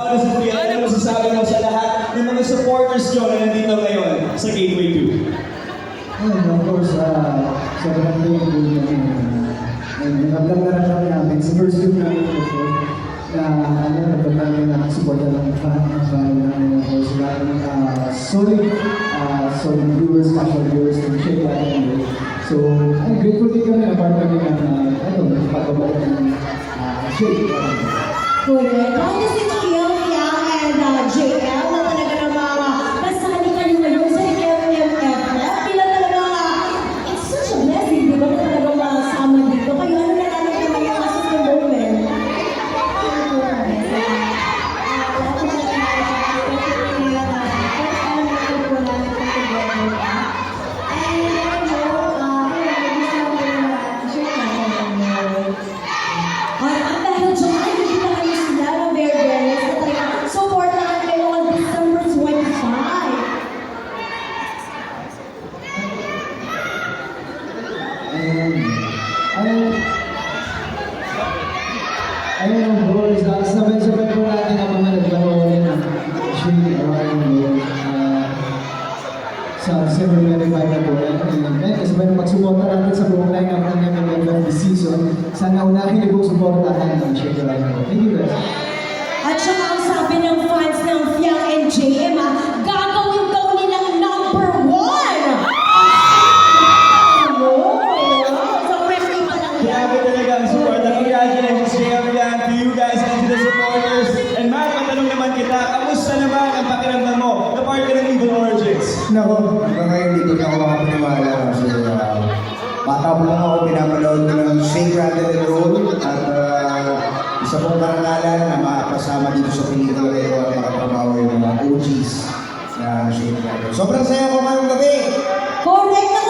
Paolo Sofia, ano masasabi mo sa lahat ng mga supporters nyo na nandito ngayon sa Gateway 2? Of course, sobrang thankful kami. Nag-vlog na lang kami namin. Sa first film namin before, na nag-vlog namin na support na lang namin. Of course, lahat ng solid viewers, casual viewers, and share natin. So, I'm grateful din kami na part kami ng pagbabago ng share. Correct. Kaya si Kiel, and JL na talaga ng mga kasali kayo ngayon sa MMFF. Kila talaga it's such a blessing, di ba? Na talaga makasama dito. Kayo ano na namin yung mga kasos ng moment? Ayun, bro, sabay-sabay po natin ang mga nagkaroon actually sa 725 na po. Kaya kasabay na pagsuporta natin sa buong line-up ng MMFF this season, sana unahin niyo po suportahan ng Shake Right Now. Thank you guys. At saka ang sabi ng fans ng Fiang and JM, gagawin daw nilang number 1! So, pressure pa lang yan. Grabe talaga ang support. Congratulations, JM Yan, to you guys and to the supporters. And Matt, matanong naman kita, kamusta naman ang pakiramdam mo na part ka ng Evil Origins? Nako, hanggang ngayon hindi ko na ako makapaniwala kasi bata pa lang ako, pinapanood ko ng Shake, Rattle and Roll at isa pong karangalan na makakasama dito sa pelikula kayo at makatrabaho yung mga OGs na Shake, Rattle. Sobrang saya ko ngayong gabi! Correct na